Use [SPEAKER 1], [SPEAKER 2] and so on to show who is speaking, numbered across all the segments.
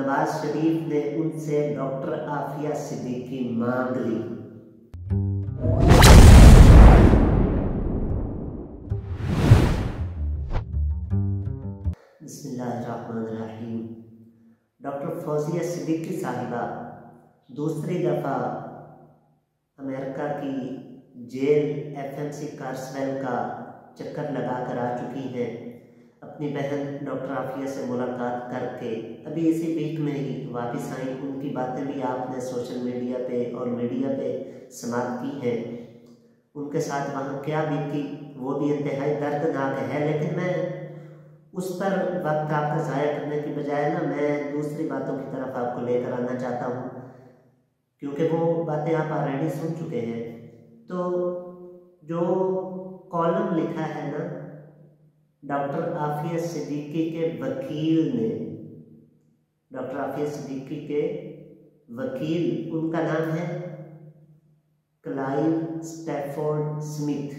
[SPEAKER 1] नवाज शरीफ ने उनसे डॉक्टर आफिया सिद्दीकी मांग ली। बिस्मिल्लाहिर्रहमानिर्रहीम। डॉक्टर फौजिया सिद्दीकी साहिबा दूसरी दफ़ा अमेरिका की जेल एफएमसी कार्सवेल का चक्कर लगाकर आ चुकी हैं। अपनी बहन डॉक्टर आफिया से मुलाकात करके अभी इसी वीक में ही वापस आई। उनकी बातें भी आपने सोशल मीडिया पे और मीडिया पे समाप्त की हैं। उनके साथ वहाँ क्या बीती वो भी इंतहाई दर्दनाक है, लेकिन मैं उस पर वक्त आपका ज़ाया करने की बजाय मैं दूसरी बातों की तरफ आपको लेकर आना चाहता हूँ, क्योंकि वो बातें आप ऑलरेडी सुन चुके हैं। तो जो कॉलम लिखा है ना डॉक्टर आफिया सिद्दीकी के वकील ने, डॉक्टर आफिया सिद्दीकी के वकील, उनका नाम है क्लाइव स्टैफोर्ड स्मिथ।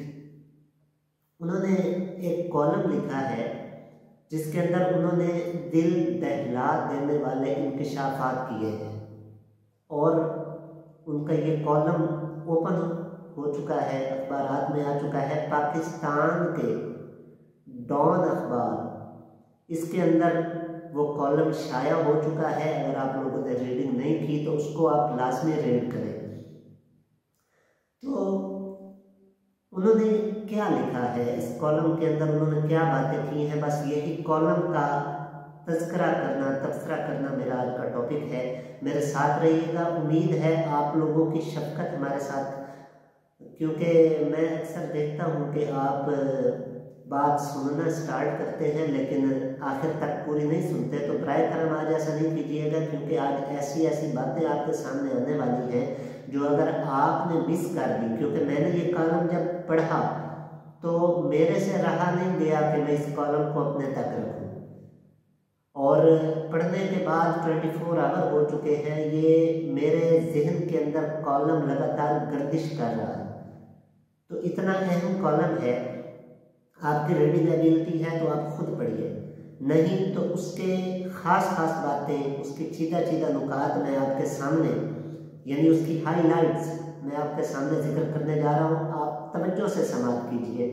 [SPEAKER 1] उन्होंने एक कॉलम लिखा है जिसके अंदर उन्होंने दिल दहला देने वाले इंकशाफात किए हैं और उनका ये कॉलम ओपन हो चुका है, अखबारात में आ चुका है। पाकिस्तान के डॉन अखबार, इसके अंदर वो कॉलम शाया हो चुका है। अगर आप लोगों ने रीडिंग नहीं की तो उसको आप लाजमी रीड करें। तो उन्होंने क्या लिखा है इस कॉलम के अंदर, उन्होंने क्या बातें की हैं, बस यही कॉलम का तबसरा करना मेरा आज का टॉपिक है। मेरे साथ रहिएगा। उम्मीद है आप लोगों की शफकत हमारे साथ, क्योंकि मैं अक्सर देखता हूँ कि आप बात सुनना स्टार्ट करते हैं लेकिन आखिर तक पूरी नहीं सुनते। तो बराए करम आज ऐसा नहीं कीजिएगा, क्योंकि आज ऐसी ऐसी बातें आपके सामने आने वाली हैं जो अगर आपने मिस कर दी, क्योंकि मैंने ये कॉलम जब पढ़ा तो मेरे से रहा नहीं गया कि मैं इस कॉलम को अपने तक रखूं, और पढ़ने के बाद 24 आवर हो चुके हैं। ये मेरे जहन के अंदर कॉलम लगातार गर्दिश कर रहा है। तो इतना अहम कॉलम है, आपकी रीडिंग एबिलिटी है तो आप खुद पढ़िए, नहीं तो उसके खास बातें, उसकी चीदा नुकात मैं आपके सामने, यानी उसकी हाईलाइट्स मैं आपके सामने जिक्र करने जा रहा हूँ। आप तवज्जो से समाप्त कीजिए।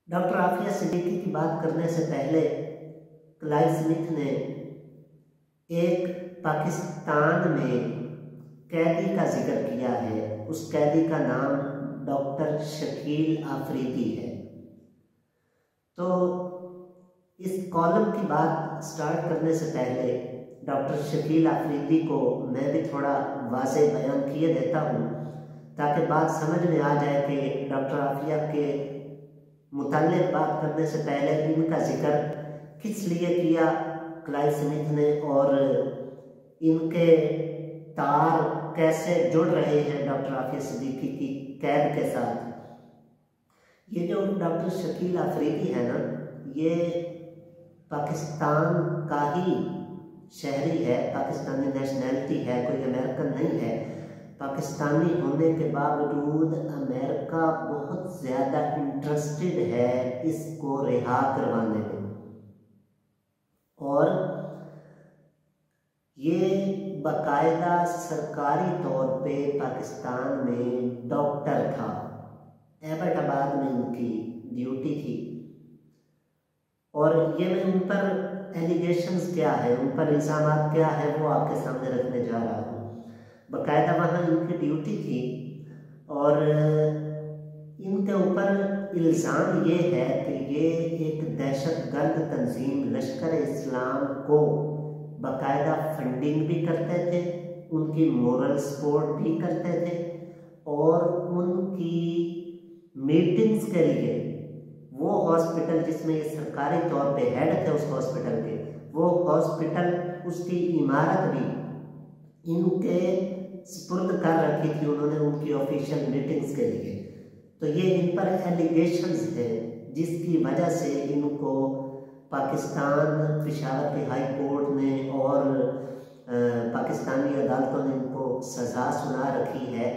[SPEAKER 1] डॉक्टर आफिया सिद्दीकी की बात करने से पहले क्लाइव स्मिथ ने एक पाकिस्तान में कैदी का जिक्र किया है। उस कैदी का नाम डॉक्टर शकील आफरीदी है। तो इस कॉलम की बात स्टार्ट करने से पहले डॉक्टर शकील आफरीदी को मैं भी थोड़ा वाज़े बयान किए देता हूँ, ताकि बात समझ में आ जाए कि डॉक्टर आफिया के मुताल्लिक़ बात करने से पहले इनका जिक्र किस लिए किया क्लाइव स्मिथ ने, और इनके तार कैसे जुड़ रहे हैं डॉक्टर आफिया सिद्दीकी की कैद के साथ। ये जो डॉक्टर शकील आफरीदी है ना, ये पाकिस्तान का ही शहरी है, पाकिस्तानी नेशनैलिटी है, कोई अमेरिकन नहीं है। पाकिस्तानी होने के बावजूद अमेरिका बहुत ज़्यादा इंटरेस्टेड है इसको रिहा करवाने में, और ये बाकायदा सरकारी तौर पे पाकिस्तान में डॉक्टर था। एबटाबाद में उनकी ड्यूटी थी, और ये मैं उन पर एलिगेशंस क्या है, उन पर इल्ज़ामात क्या है, वो आपके सामने रखने जा रहा हूँ। बाकायदा वहाँ इनकी ड्यूटी थी, और इनके ऊपर इल्ज़ाम ये है कि ये एक दहशतगर्द तंजीम लश्कर इस्लाम को बाकायदा फंडिंग भी करते थे, उनकी मोरल सपोर्ट भी करते थे, और उनकी मीटिंग्स के लिए वो हॉस्पिटल जिसमें ये सरकारी तौर पे हेड थे उस हॉस्पिटल के, वो हॉस्पिटल उसकी इमारत भी इनके सुपुर्द कर रखी थी उन्होंने उनकी ऑफिशियल मीटिंग्स के लिए। तो ये इन पर एलिगेशंस है जिसकी वजह से इनको पाकिस्तान पेशावर के हाई कोर्ट ने और पाकिस्तानी अदालतों ने इनको सज़ा सुना रखी है।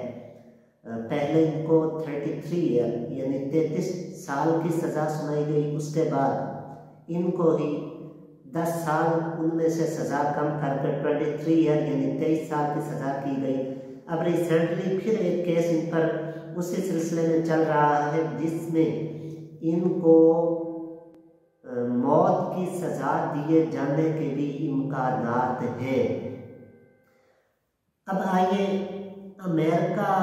[SPEAKER 1] पहले इनको 33 ईयर यानी 33 साल की सज़ा सुनाई गई। उसके बाद इनको ही 10 साल उनमें से सज़ा कम करके 23 ईयर यानी 23 साल की सज़ा की गई। अब रिसेंटली फिर एक केस इन पर उसी सिलसिले में चल रहा है जिसमें इनको मौत की सज़ा दिए जाने के भी इम्कानात हैं। अब आइए, अमेरिका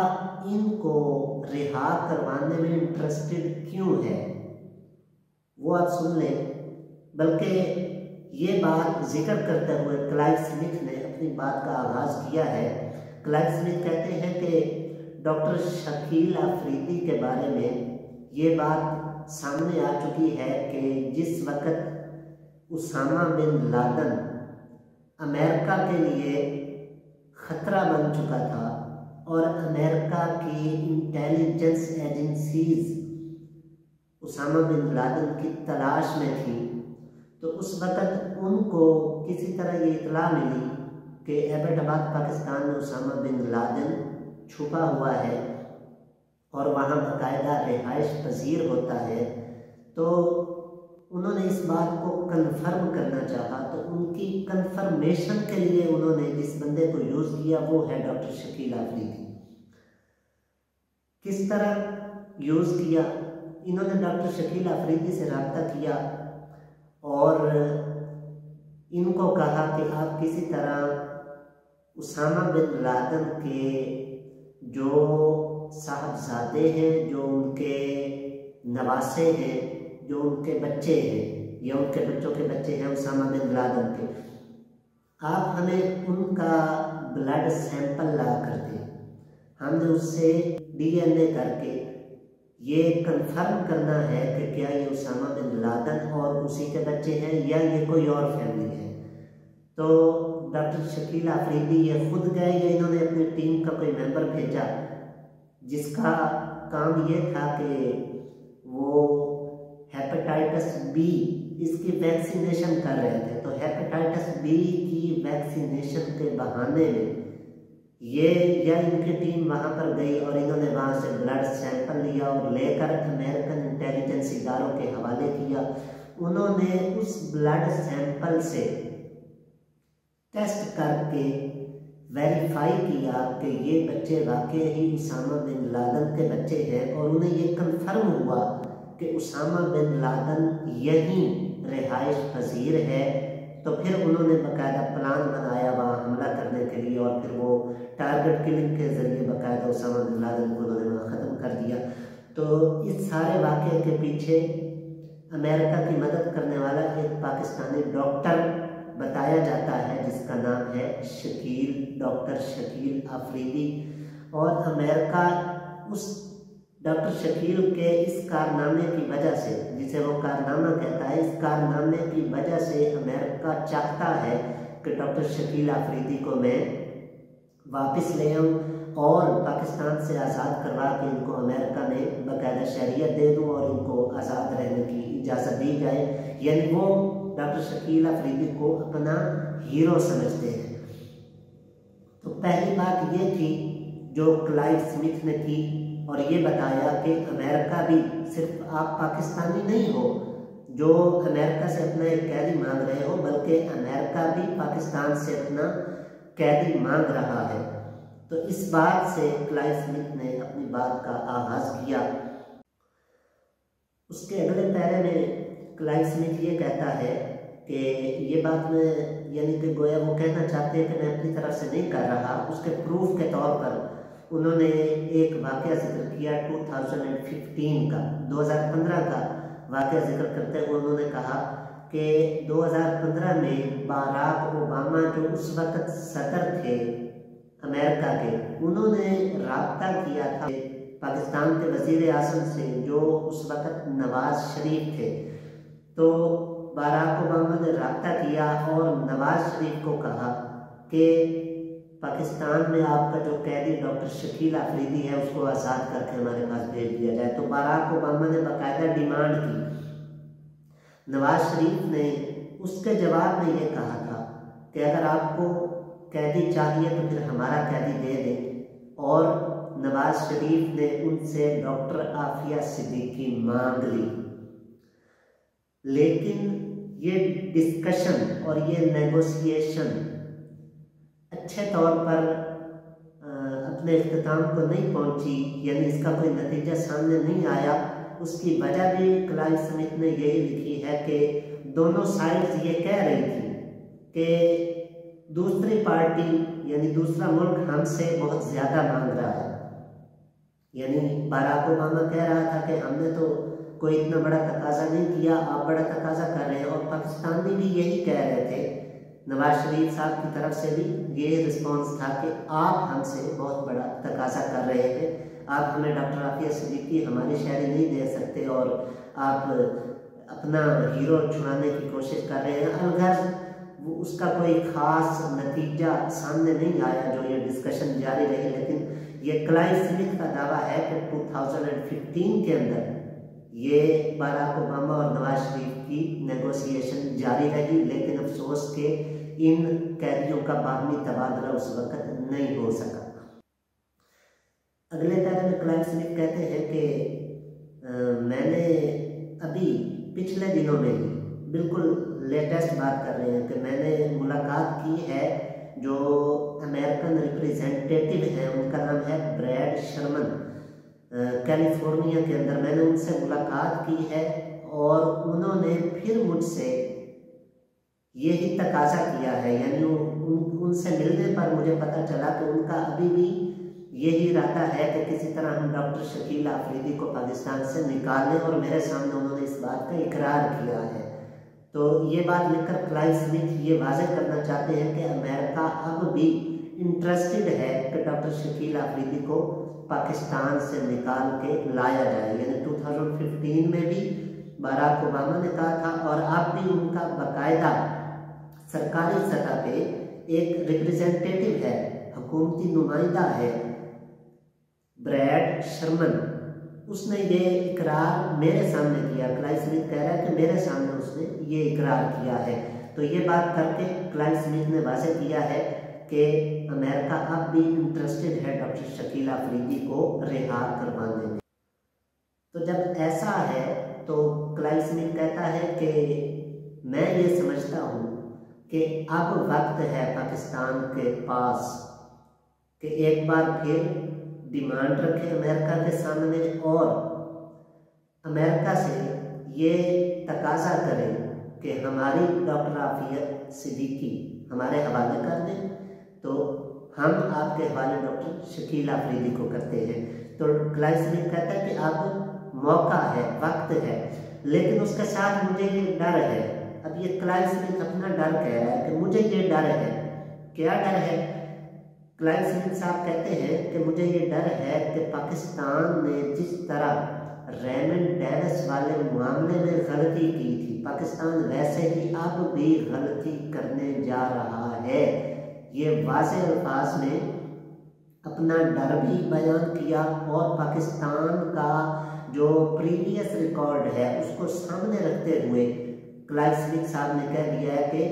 [SPEAKER 1] इनको रिहा करवाने में इंटरेस्टेड क्यों है वो आप सुन लें। बल्कि ये बात जिक्र करते हुए क्लाइव स्मिथ ने अपनी बात का आगाज़ किया है। क्लाइव स्मिथ कहते हैं कि डॉक्टर शकील अफरीदी के बारे में ये बात सामने आ चुकी है कि जिस वक़्त उसामा बिन लादेन अमेरिका के लिए ख़तरा बन चुका था और अमेरिका की intelligence agencies Osama bin Laden की तलाश में थी, तो उस वक़्त उनको किसी तरह ये इतला मिली कि एबटाबाद पाकिस्तान में उसामा बिन लादेन छुपा हुआ है और वहाँ बाकायदा रिहाइश पजीर होता है। तो उन्होंने इस बात को कन्फर्म करना चाहा, तो उनकी कन्फर्मेशन के लिए उन्होंने जिस बंदे को यूज़ किया वो है डॉक्टर शकील अफरीदी। किस तरह यूज़ किया? इन्होंने डॉक्टर शकील अफरीदी से रब्ता किया और इनको कहा कि आप किसी तरह उसामा बिन लादेन के जो साहबजादे हैं, जो उनके नवासे हैं, जो उनके बच्चे हैं या उनके बच्चों के बच्चे हैं उसामा बिन लादेन के, आप हमें उनका ब्लड सैंपल ला कर दें। हमने उससे DNA करके ये कंफर्म करना है कि क्या ये उसामा बिन लादेन और उसी के बच्चे हैं या ये कोई और फैमिली है। तो डॉक्टर शकील अफरीदी ये खुद गए या इन्होंने अपनी टीम का कोई मेंबर भेजा जिसका काम ये था कि वो हेपेटाइटिस बी इसकी वैक्सीनेशन कर रहे थे। तो हेपेटाइटिस बी की वैक्सीनेशन के बहाने में ये या इनकी टीम वहाँ पर गई और इन्होंने वहाँ से ब्लड सैंपल लिया और लेकर अमेरिकन इंटेलिजेंस इदारों के हवाले किया। उन्होंने उस ब्लड सैंपल से टेस्ट करके वेरीफाई किया कि ये बच्चे वाकई ही उसामा बिन लादेन के बच्चे हैं और उन्हें ये कंफर्म हुआ कि उसामा बिन लादेन यहीं रिहाइश पजीर है। तो फिर उन्होंने बाकायदा प्लान बनाया वहाँ हमला करने के लिए और फिर वो टारगेट किलिंग के ज़रिए बाकायदा उसामा बिन लादेन को उन्होंने वहाँ ख़त्म कर दिया। तो इस सारे वाक़े के पीछे अमेरिका की मदद करने वाला एक पाकिस्तानी डॉक्टर बताया जाता है जिसका नाम है डॉक्टर शकील अफरीदी। और अमेरिका उस डॉक्टर शकील के इस कारनामे की वजह से, जिसे वो कारनामा कहता है, इस कारनामे की वजह से अमेरिका चाहता है कि डॉक्टर शकील अफरीदी को मैं वापस ले आऊँ और पाकिस्तान से आज़ाद करवा के इनको अमेरिका में बाकायदा शहरियत दे दूँ और इनको आज़ाद रहने की इजाज़त दी जाए। यानी वो डॉक्टर शकील अफरीदी को अपना हीरो समझते हैं। तो पहली बात ये थी जो क्लाइव स्मिथ ने की और ये बताया कि अमेरिका भी सिर्फ आप पाकिस्तानी नहीं हो जो अमेरिका से अपना एक कैदी मांग रहे हो, बल्कि अमेरिका भी पाकिस्तान से अपना कैदी मांग रहा है। तो इस बात से क्लाइव स्मिथ ने अपनी बात का आगाज़ किया। उसके अगले पैरे में क्लाइव स्मिथ ये कहता है कि ये बात में यानी कि गोया वो कहना चाहते हैं कि मैं अपनी तरफ से नहीं कर रहा। उसके प्रूफ के तौर पर उन्होंने एक वाक़या जिक्र किया 2015 का 2015 का वाक़या जिक्र करते हुए उन्होंने कहा कि 2015 में बाराक ओबामा जो उस वक़्त सदर थे अमेरिका के, उन्होंने राब्ता किया था पाकिस्तान के वज़ीर आज़म से जो उस वक़्त नवाज शरीफ थे। तो बाराक ओबामा ने राब्ता किया और नवाज शरीफ को कहा कि पाकिस्तान में आपका जो कैदी डॉक्टर शकील अफरीदी है उसको आज़ाद करके हमारे पास भेज दिया जाए। तो बाराक ओबामा ने बाकायदा डिमांड की। नवाज शरीफ ने उसके जवाब में ये कहा था कि अगर आपको कैदी चाहिए तो फिर हमारा कैदी दे दें, और नवाज शरीफ ने उनसे डॉक्टर आफिया सिद्दीकी मांग ली। लेकिन ये डिस्कशन और ये नेगोशिएशन अच्छे तौर पर अपने इख्तिताम को नहीं पहुंची, यानी इसका कोई नतीजा सामने नहीं आया, उसकी वजह भी क्लाइव स्मिथ ने यही लिखी है कि दोनों साइड्स ये कह रही थी कि दूसरी पार्टी यानी दूसरा मुल्क हमसे बहुत ज़्यादा मांग रहा है। यानी बराक ओबामा कह रहा था कि हमने तो कोई इतना बड़ा तकाजा नहीं किया, आप बड़ा तकाजा कर रहे हैं, और पाकिस्तानी भी यही कह रहे थे, नवाज शरीफ साहब की तरफ से भी ये रिस्पांस था कि आप हमसे बहुत बड़ा तकाजा कर रहे हैं, आप हमें डॉक्टर आफिया सिद्दीकी हमारी शायरी नहीं दे सकते और आप अपना हीरो छुड़ाने की कोशिश कर रहे हैं। अलगर उसका कोई ख़ास नतीजा सामने नहीं आया, जो ये डिस्कशन जारी रही, लेकिन ये क्लाइव स्मिथ का दावा है कि 2015 के अंदर ये बराक ओबामा और नवाज शरीफ की नेगोशिएशन जारी रही, लेकिन अफसोस के इन कैदियों का बाहमी तबादला उस वक्त नहीं हो सका। अगले पैरे में क्लाइव स्मिथ कहते हैं कि मैंने अभी पिछले दिनों में ही, बिल्कुल लेटेस्ट बात कर रहे हैं, कि मैंने मुलाकात की है जो अमेरिकन रिप्रेजेंटेटिव हैं, उनका नाम है ब्रैड शर्मन, कैलिफोर्निया के अंदर। मैंने उनसे मुलाकात की है और उन्होंने फिर मुझसे यही तकाजा किया है, यानी उनसे मिलने पर मुझे पता चला कि उनका अभी भी यही इरादा है कि किसी तरह हम डॉक्टर शकील आफरीदी को पाकिस्तान से निकाल लें, और मेरे सामने उन्होंने इस बात का इकरार किया है। तो ये बात लेकर क्लाइव स्मिथ ये वाज़ेह करना चाहते हैं कि अमेरिका अब भी इंटरेस्टेड है कि डॉक्टर शकील आफरीदी को पाकिस्तान से निकाल के लाया जाए। यानी 2015 में भी बराक ओबामा ने कहा था, और अब भी उनका बाकायदा सरकारी सतह पे एक रिप्रेजेंटेटिव है, हुकूमती नुमाइंदा है ब्रैड शर्मन, उसने ये इकरार मेरे सामने किया। क्लाइव स्मिथ कह रहा है कि मेरे सामने उसने ये इकरार किया है। तो ये बात करके क्लाइव स्मिथ ने वाज़ेह किया है कि अमेरिका अब भी इंटरेस्टेड है डॉक्टर शकील आफरीदी को रिहा करवाने में। तो जब ऐसा है तो क्लाइव स्मिथ कहता है कि मैं ये समझता हूँ कि अब वक्त है पाकिस्तान के पास कि एक बार फिर डिमांड रखे अमेरिका के सामने और अमेरिका से ये तकाजा करें कि हमारी डॉक्टर आफिया सिद्दीकी हमारे हवाले कर दें, तो हम आपके हवाले डॉक्टर शकील आफरीदी को करते हैं। तो क्लाइव स्मिथ कहता है कि अब मौका है, वक्त है, लेकिन उसके साथ मुझे ये डर है। अब ये क्लाइव स्मिथ अपना डर कह रहा है कि मुझे ये डर है। क्या डर है? क्लाइव स्मिथ साहब कहते हैं कि मुझे ये डर है कि पाकिस्तान ने जिस तरह रेमंड डेविस वाले मामले में गलती की थी, पाकिस्तान वैसे ही अब भी गलती करने जा रहा है। ये वाज़ेह अल्फाज में अपना डर भी बयान किया और पाकिस्तान का जो प्रीवियस रिकॉर्ड है उसको सामने रखते हुए क्लाइव स्मिथ साहब ने कह दिया है कि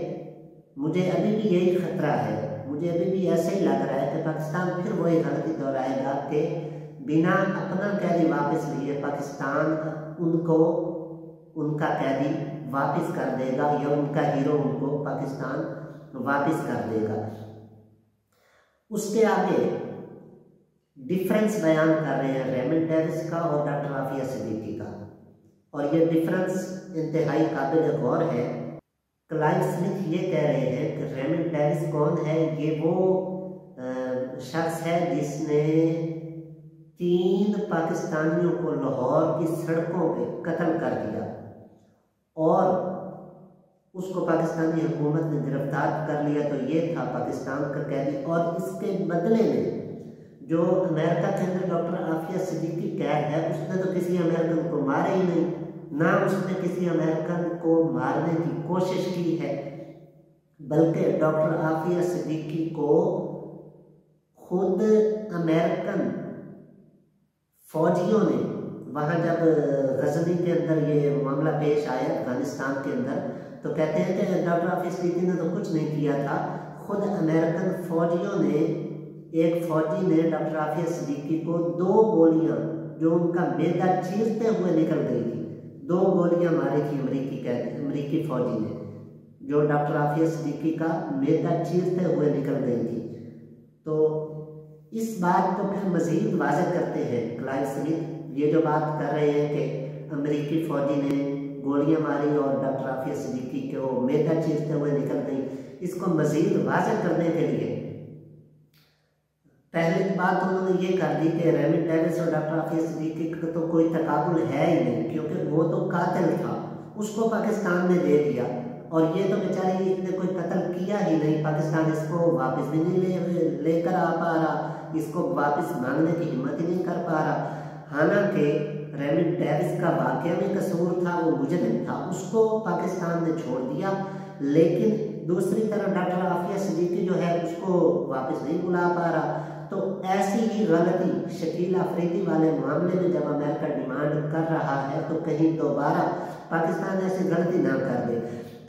[SPEAKER 1] मुझे अभी भी यही खतरा है, मुझे अभी भी ऐसे ही लग रहा है कि पाकिस्तान फिर वही गलती दोहराएगा कि बिना अपना कैदी वापस लिए पाकिस्तान उनको उनका कैदी वापस कर देगा या उनका हीरो उनको पाकिस्तान वापस कर देगा। उसके आगे डिफरेंस बयान कर रहे हैं रेमंड डेविस का और डॉक्टर आफिया सिद्दीकी का, और ये डिफरेंस इंतहाई काबिल गौर है। क्लाइव स्मिथ ये कह रहे हैं कि रेमंड डेविस कौन है? ये वो शख्स है जिसने 3 पाकिस्तानियों को लाहौर की सड़कों पे कत्ल कर दिया और उसको पाकिस्तानी हुकूमत ने गिरफ्तार कर लिया। तो ये था पाकिस्तान का कैदी, और इसके बदले में जो अमेरिका के अंदर डॉक्टर आफिया सिद्दीकी कैद है उसने तो किसी अमेरिकन को मारा ही नहीं, ना उसने किसी अमेरिकन को मारने की कोशिश की है, बल्कि डॉक्टर आफिया सिद्दीकी को खुद अमेरिकन फौजियों ने, वहाँ जब गजनी के अंदर ये मामला पेश आया अफगानिस्तान के अंदर, तो कहते हैं कि डॉक्टर आफिया सिद्दीकी ने तो कुछ नहीं किया था, खुद अमेरिकन फौजियों ने, एक फौजी ने डॉक्टर आफिया सिद्दीकी को 2 गोलियां जो उनका बेदा चीरते हुए निकल गई थी, 2 गोलियां मारी थी अमेरिकी फौजी ने। जो डॉक्टर आफिया सिद्दीकी का मैदा चीरते हुए निकल गई थी। तो इस बात को फिर मजीद वाज़ेह करते हैं क्लाइव स्मिथ, ये जो बात कर रहे हैं कि अमेरिकी फौजी ने गोलियां मारी और डॉक्टर आफिया सिद्दीकी को मैदा चीरते हुए निकल गई, इसको मजीद वाज़ेह करने के लिए पहली बात उन्होंने ये कर दी कि रेमिट डेविस और डॉक्टर आफिया सिद्दीकी का तो कोई तकाबुल है ही नहीं, क्योंकि वो तो कातिल था, उसको पाकिस्तान ने दे दिया और ये तो बेचारी इसने कोई कत्ल किया ही नहीं, पाकिस्तान इसको वापस भी नहीं लेकर आ पा रहा, इसको वापस मांगने की हिम्मत ही नहीं कर पा रहा। हालांकि रेमिट डेविस का वाकई में कसूर था, वो मुजरिम था, उसको पाकिस्तान ने छोड़ दिया, लेकिन दूसरी तरफ डॉक्टर आफिया सिद्दीकी जो है उसको वापस नहीं बुला पा रहा। तो ऐसी ही गलती शकील अफरीदी वाले मामले में जब अमेरिका डिमांड कर रहा है तो कहीं दोबारा पाकिस्तान ऐसी गलती ना कर दे।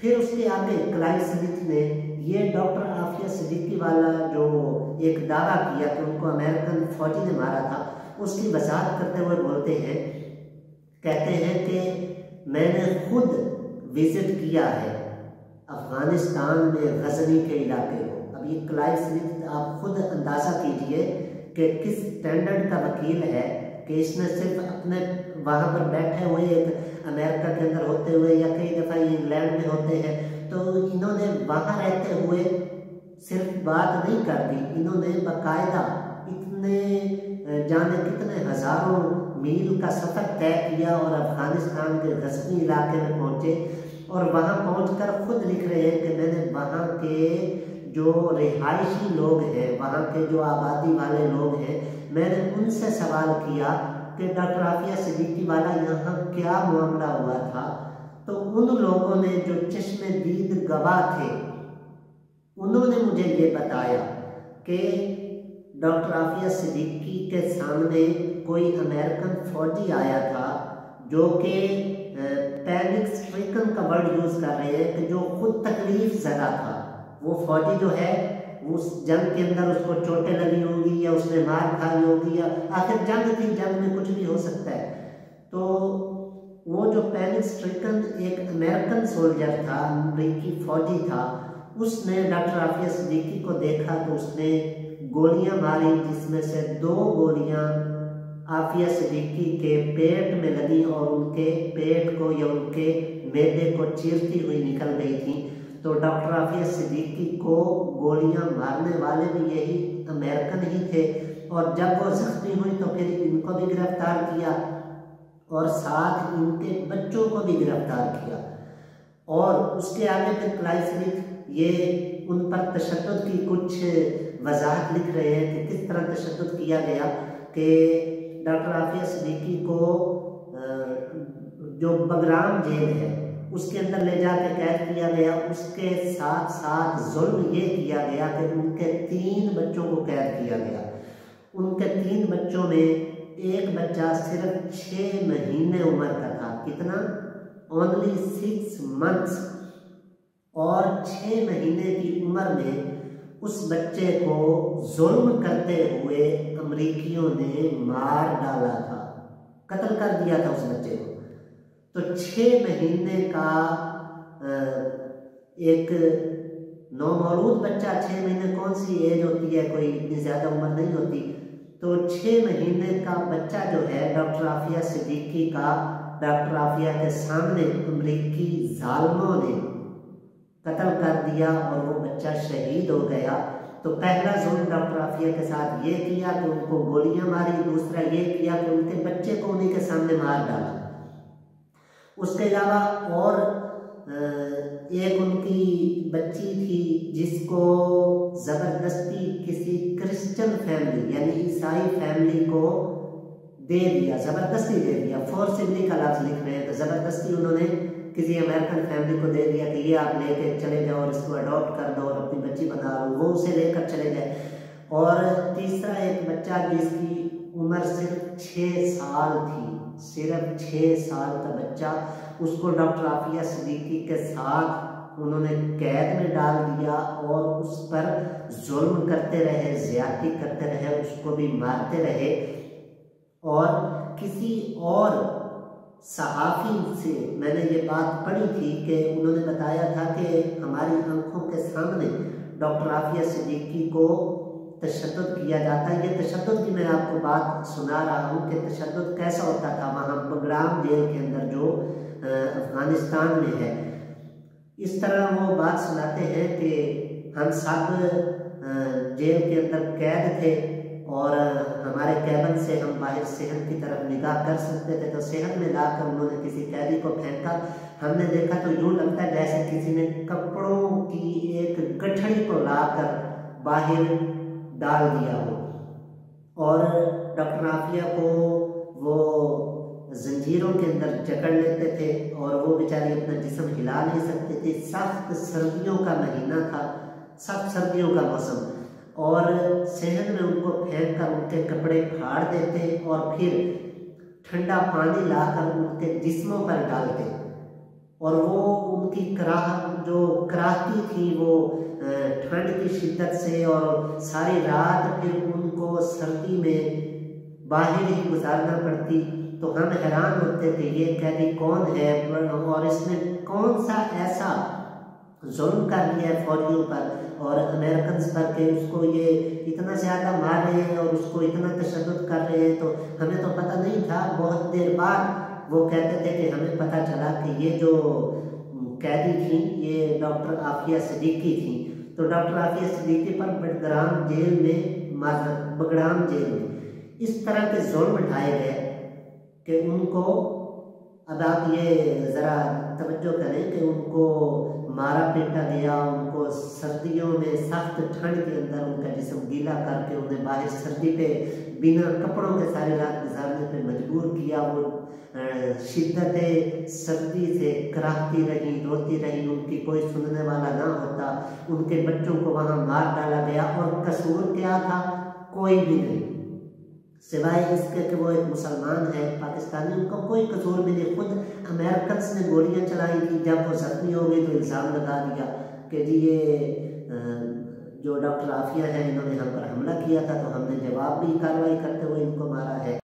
[SPEAKER 1] फिर उसके आगे क्लाइव स्मिथ ने ये डॉक्टर आफिया सिद्दीकी वाला जो एक दावा किया कि उनको अमेरिकन फौजी ने मारा था, उसकी वजाहत करते हुए बोलते हैं, कहते हैं कि मैंने खुद विजिट किया है अफगानिस्तान में गजनी के इलाके को। अब ये क्लाइव स्मिथ आप खुद अंदाज़ा कीजिए कि किस स्टैंडर्ड का वकील है कि इसने सिर्फ अपने वहाँ पर बैठे हुए एक अमेरिका के अंदर होते हुए या कई दफ़ा ये इंग्लैंड में होते हैं, तो इन्होंने वहाँ रहते हुए सिर्फ बात नहीं कर दी, इन्होंने बाकायदा इतने जाने कितने हज़ारों मील का सफ़र तय किया और अफगानिस्तान के गजनी इलाके में पहुँचे और वहाँ पहुँचकर खुद लिख रहे हैं कि मैंने वहाँ के जो रिहायशी लोग हैं, वहाँ के जो आबादी वाले लोग हैं, मैंने उनसे सवाल किया कि डॉक्टर आफिया सिद्दीकी वाला यहाँ क्या मामला हुआ था। तो उन लोगों ने जो चश्मे दीद गवाह थे, उन्होंने मुझे ये बताया कि डॉक्टर आफिया सिद्दीकी के सामने कोई अमेरिकन फौजी आया था जो कि पैनिक स्ट्रिकन का वर्ड यूज़ कर रहे हैं कि जो खुद तकलीफ ज़दा था। वो फौजी जो है उस जंग के अंदर उसको चोटें लगी होंगी या उसने मार खाई होगी या आखिर जंग थी, जंग में कुछ भी हो सकता है। तो वो जो पैनिक स्ट्रिकन एक अमेरिकन सोल्जर था, अमेरिकी फौजी था, उसने डॉक्टर आफिया सिद्दीकी को देखा तो उसने गोलियां मारी, जिसमें से 2 गोलियां आफिया सिद्दीकी के पेट में लगी और उनके पेट को या उनके मैदे को चीरती हुई निकल गई थी। तो डॉक्टर आफिया सिद्दीकी को गोलियां मारने वाले भी यही अमेरिकन ही थे और जब वो जख्मी हुई तो फिर इनको भी गिरफ्तार किया और साथ इनके बच्चों को भी गिरफ्तार किया। और उसके आगे फिर क्लाइव स्मिथ ये उन पर तशद्दुद की कुछ वजाहत लिख रहे हैं कि किस तरह तशद्दुद किया गया कि डॉक्टर आफिया सिद्दीकी को जो बगराम जेल है उसके अंदर ले जाकर कैद किया गया। उसके साथ साथ जुल्म ये किया गया कि उनके 3 बच्चों को कैद किया गया। उनके 3 बच्चों में एक बच्चा सिर्फ 6 महीने उम्र का था, कितना, ओनली 6 मंथ्स, और 6 महीने की उम्र में उस बच्चे को जुल्म करते हुए अमरीकियों ने मार डाला था, कत्ल कर दिया था उस बच्चे को। तो 6 महीने का एक नौमौलूद बच्चा, 6 महीने कौन सी एज होती है, कोई इतनी ज़्यादा उम्र नहीं होती। तो 6 महीने का बच्चा जो है डॉक्टर आफिया सिद्दीकी का, डॉक्टर आफिया के सामने अमरीकी जालिमों ने कत्ल कर दिया और वो बच्चा शहीद हो गया। तो पहला जुल्म डॉक्टर आफिया के साथ ये किया कि उनको गोलियां मारी, दूसरा ये किया कि उनके बच्चे को उन्हीं के सामने मार डाला। उसके अलावा और एक उनकी बच्ची थी जिसको ज़बरदस्ती किसी क्रिश्चियन फैमिली यानी ईसाई फैमिली को दे दिया, ज़बरदस्ती दे दिया, फोर्सिबली का लफ्ज़ लिख रहे हैं, तो ज़बरदस्ती उन्होंने किसी अमेरिकन फैमिली को दे दिया कि ये आप लेके चले जाओ और इसको अडॉप्ट कर दो और अपनी बच्ची बना लो, वो उसे लेकर चले गए। और तीसरा एक बच्चा जिसकी उम्र सिर्फ 6 साल थी, सिर्फ 6 साल का बच्चा, उसको डॉक्टर आफिया सिद्दीकी के साथ उन्होंने कैद में डाल दिया और उस पर जुल्म करते रहे, ज़्यादती करते रहे, उसको भी मारते रहे। और किसी और सहाफ़ी से मैंने ये बात पढ़ी थी कि उन्होंने बताया था कि हमारी आंखों के सामने डॉक्टर आफिया सिद्दीकी को तशद्दुद किया जाता है। ये तशद्दुद की मैं आपको बात सुना रहा हूँ कि तशद्दुद कैसा होता था वहाँ बगराम जेल के अंदर जो अफ़गानिस्तान में है। इस तरह वो बात सुनाते हैं कि हम सब जेल के अंदर कैद थे और हमारे कैबिन से हम बाहर सेहत की तरफ निगाह कर सकते थे, तो सेहत में लाकर उन्होंने किसी कैदी को फेंका। हमने देखा तो यूँ लगता है जैसे किसी ने कपड़ों की एक गठड़ी को लाकर बाहर डाल दिया हो। और डॉक्टर आफिया को वो जंजीरों के अंदर जकड़ लेते थे और वो बेचारी अपना जिस्म हिला नहीं सकते थे। सख्त सर्दियों का महीना था, सख्त सर्दियों का मौसम, और सेहन में उनको फेंक कर उनके कपड़े फाड़ देते और फिर ठंडा पानी लाकर उनके जिस्मों पर डालते। और वो उनकी कराहती थी वो ठंड की शिद्दत से, और सारी रात फिर उनको सर्दी में बाहर ही गुजारना पड़ती। तो हम हैरान होते थे ये कैदी कौन है और इसने कौन सा ऐसा जुल्म कर लिया है फौजियों पर और अमेरिकन पर के उसको ये इतना ज़्यादा मार रहे हैं और उसको इतना तशद्दुद कर रहे हैं। तो हमें तो पता नहीं था। बहुत देर बाद वो कहते थे कि हमें पता चला कि ये जो कैदी थी ये डॉक्टर आफिया सिद्दीकी थी। तो डॉक्टर आफिया सिद्दीकी पर बगराम जेल में इस तरह के जुल्म उठाए गए कि उनको, अब आप ये ज़रा तवज्जो करें कि उनको मारा पीटा गया, उनको सर्दियों में सख्त ठंड के अंदर उनका जिस्म गीला करके उन्हें बाहर सर्दी पे बिना कपड़ों के सारी रात गुजारने पे मजबूर किया। वो शिद्दत सर्दी से कराहती रही, रोती रही, उनकी कोई सुनने वाला ना होता। उनके बच्चों को वहाँ मार डाला गया और कसूर क्या था? कोई भी नहीं, सिवाय इसके कि वो एक मुसलमान है पाकिस्तानी, उनका कोई कसूर भी नहीं। खुद अमेरिकन ने गोलियां चलाई थी, जब वो जख्मी हो गई तो इल्ज़ाम लगा दिया कि जी ये जो डॉक्टर आफिया है इन्होंने हम पर हमला किया था, तो हमने जवाब भी कार्रवाई करते हुए इनको मारा है।